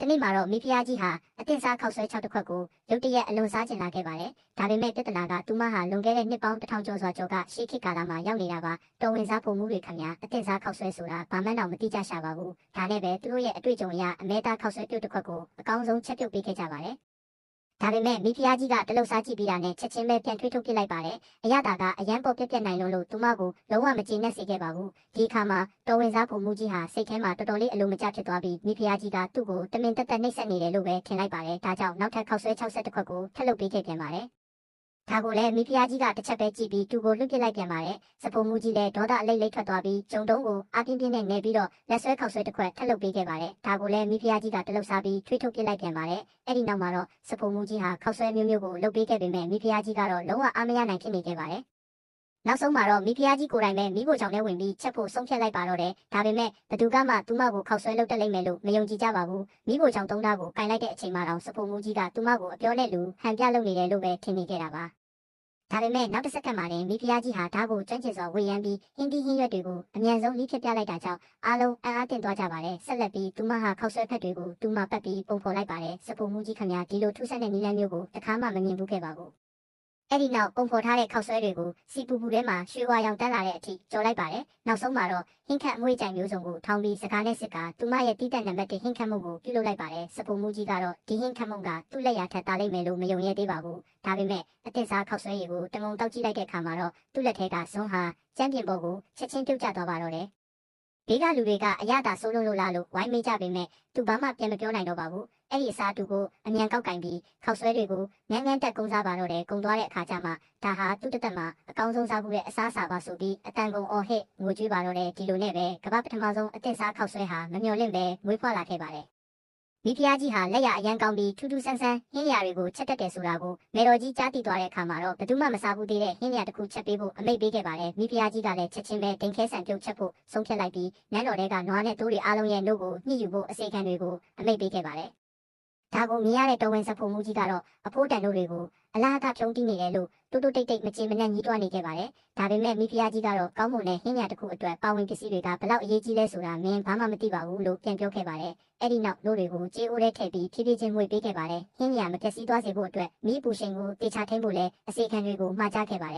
တနေ့မှာတော့မိဖုရားကြီးဟာအသင့်စားခောက်ဆွဲ6တစ်ခွက်ကိုရုတ်တရက်အလွန်စားကျင်လာခဲ့ပါတယ်။ဒါပေမဲ့ပြဿနာကသူမဟာလွန်ခဲ့တဲ့နှစ်ပေါင်း1000ကျော်စွာကျော်ကရှေးခေတ်ကာလမှာရောက်နေတာပါ။တော်ဝင်စားဖို့မှုတွေခင်ဗျာအသင့်စားခောက်ဆွဲဆိုတာဘာမှတော့မတိကျရှာပါဘူး။ဒါနဲ့ပဲသူတို့ရဲ့အတွေ့အကြုံအရအမဲသားခောက်ဆွဲပြုတ်တစ်ခွက်ကိုအကောင်းဆုံးချက်ပြုတ်ပေးခဲ့ကြပါတယ်။ဒါပေမဲ့မိဖုရားကြီးကတလုတ်စားကြည့်ပြီးတာနဲ့ချက်ချင်းပဲပြန်ထွေးထုတ်ပစ်လိုက်ပါတယ်။အရသာကအရန်ပေါ်ပြက်နိုင်လို့သူမကိုလုံးဝမကျေနပ်စေခဲ့ပါဘူး။ဒီအခါမှာတော်ဝင်စားဖို့မှုကြီးဟာစိတ်ထဲမှာတော်တော်လေးအလိုမကျဖြစ်သွားပြီးမိဖုရားကြီးကသူ့ကိုတမင်တက်တက်နှိပ်စက်နေတယ်လို့ပဲထင်လိုက်ပါတယ်။ဒါကြောင့်နောက်ထပ်ခောက်ဆွဲ60ခွက်ကိုထပ်လုပ်ပေးခဲ့ပြန်ပါတယ်။ဒါကိုလည်းမိဖုရားကြီးကတစ်ချက်ပဲကြည့်ပြီးသူ့ကိုလွတ်ပစ်လိုက်ပြန်ပါတယ်။စပုံမူကြီးလည်းဒေါသအလိတ်လိတ်ထွက်သွားပြီးဂျုံတုံးကိုအပြင်းပြင်းနဲ့ငယ်ပြီးတော့လက်ဆွဲခောက်ဆွဲတစ်ခွက်ထပ်လုပ်ပေးခဲ့ပါတယ်။ဒါကိုလည်းမိဖုရားကြီးကတလုတ်စားပြီးထွေးထုတ်ပစ်လိုက်ပြန်ပါတယ်။အဲ့ဒီနောက်မှာတော့စပုံမူကြီးဟာခောက်ဆွဲမျိုးမျိုးကိုလုပ်ပေးခဲ့ပေမဲ့မိဖုရားကြီးကတော့လုံးဝအားမရနိုင်ဖြစ်နေခဲ့ပါတယ်။နောက်ဆုံးမှာတော့မိဖုရားကြီးကိုယ်တိုင်ပဲမိဖို့ကြောင့်လည်းဝင်ပြီးချက်ဖို့ဆုံးဖြတ်လိုက်ပါတော့တယ်။ဒါပေမဲ့ဘသူကမှသူမကိုခောက်ဆွဲလုပ်တတ်လိမ့်မယ်လို့မယုံကြည်ကြပါဘူး။မိဖို့ကြောင့်သုံးတာကိုကင်လိုက်တဲ့အချိန်မှာတော့စပုံမူကြီးကသူမကိုအပြောနဲ့လူဟန်ပြလုပ်နေတယ်လို့ပဲထင်နေခဲ့တာပါ။ဒါပေမဲ့နောက်တစ်စက္ကန့်မှာတင်မိဖုရားကြီးဟာဓာတ်ကိုကျွမ်းကျင်စွာဝေယမ်းပြီးဟင်းတီးဟင်းရွက်တွေကိုအမြန်ဆုံးလိဖြစ်ပြလိုက်တာကြောင့်အားလုံးအံ့အားသင့်သွားကြပါတယ်ဆက်လက်ပြီးသူမဟာခောက်ဆွဲဖက်တွေကိုသူမပတ်ပြီးပုံဖော်လိုက်ပါတယ်စပုံမှုကြီးခင်ဗျာဒီလိုထူးဆန်းတဲ့နည်းလမ်းမျိုးကိုတစ်ခါမှမမြင်ဘူးခဲ့ပါဘူးအဲ့ဒီနောက်ပုံဖော်ထားတဲ့ခောက်ဆွဲတွေကိုစီပူပူထဲမှာရွှေဝါရောင်တက်လာတဲ့အထိကြော်လိုက်ပါတယ်နောက်ဆုံးမှာတော့ဟင်းခတ်အမွှေးကြိုင်မျိုးစုံကိုထောင်းပြီးစကားနဲ့စစ်ကသူမရဲ့တီးတက်နံပါတ်1ဟင်းခတ်မှုကိုပြုလုပ်လိုက်ပါတယ်စပုံမှုကြီးကတော့ဒီဟင်းခတ်မှုကသူ့လက်ရာထက်တာလိမ့်မယ်လို့မယုံရဲသေးပါဘူးဒါပေမဲ့အသစ်စားခောက်ဆွဲရည်ကိုတငုံတောက်ကြည့်လိုက်တဲ့အခါမှာတော့သူ့လက်ထဲကဇွန်းဟာကျမ်းပြင်ပေါ်ကိုချက်ချင်းပြုတ်ကျသွားပါတော့တယ်ဘေးကလူတွေကအရသာဆိုးလို့လားလို့ဝိုင်းမေးကြပေမဲ့သူဘာမှပြန်မပြောနိုင်တော့ပါဘူးအဲ့ဒီအစားတူကိုအမြန်ကောက်ကင်ပြီးခောက်ဆွဲတွေကိုငန်းငန်းတက်ကုန်းစားပါတော့တယ်ကုန်းသွားတဲ့အခါကျမှဒါဟာသူ့တက်မှာအကောင်းဆုံးစားဖို့ရဲ့အစားအစာပါဆိုပြီးအတန်ကုန်အော်ဟစ်ငိုကြွေးပါတော့တယ်ဒီလိုနဲ့ပဲကမ္ဘာပထမဆုံးအသစ်စားခောက်ဆွဲဟာမမျှော်လင့်ပဲမွေးဖွားလာခဲ့ပါတယ်မိဖုရားကြီးဟာလက်ရအရန်ကောင်းပြီးထူးထူးဆန်းဆန်းဟင်းရတွေကိုချက်တက်တယ်ဆိုတာကိုမေတော်ကြီးကြားသိသွားတဲ့အခါမှာတော့ဘယ်သူမှမစားဘူးသေးတဲ့ဟင်းရတစ်ခုချက်ပေးဖို့အမိန့်ပေးခဲ့ပါတယ်မိဖုရားကြီးကလည်းချက်ချင်းပဲဒိန်ခဲဆန်ပြုတ်ချက်ဖို့ဆုံးဖြတ်လိုက်ပြီးနန်းတော်ထဲကနွားနဲ့တိုးတွေအားလုံးရဲ့နှုတ်ကိုညှိယူဖို့အစီအကံတွေကိုအမိန့်ပေးခဲ့ပါတယ်ဒါကိုမြင်ရတဲ့တော်ဝင်စဖို့မူကြီးကတော့အဖိုးတန်တို့တွေကိုအလားအဖြုံးတီးနေတယ်လို့တိုးတိုးတိတ်တိတ်မချင်မနှက်ညှိတွားနေခဲ့ပါတယ်။ဒါပေမဲ့မိဖုရားကြီးကတော့ကောင်းမွန်တဲ့ဟင်းညာတစ်ခုအတွက်ပါဝင်ပစ္စည်းတွေကဘလောက်အရေးကြီးလဲဆိုတာမင်းဘာမှမသိပါဘူးလို့ပြန်ပြောခဲ့ပါတယ်။အဲ့ဒီနောက်တို့တွေကိုကြေးအိုးထဲထည့်ပြီးဖြည်းဖြည်းချင်းငွေပေးခဲ့ပါတယ်။ဟင်းညာမပျက်စီးသွားစေဖို့အတွက်မိပူရှင်ကိုတေချာထိန်ဖို့လဲအစီအကံတွေကိုမှာကြားခဲ့ပါတယ်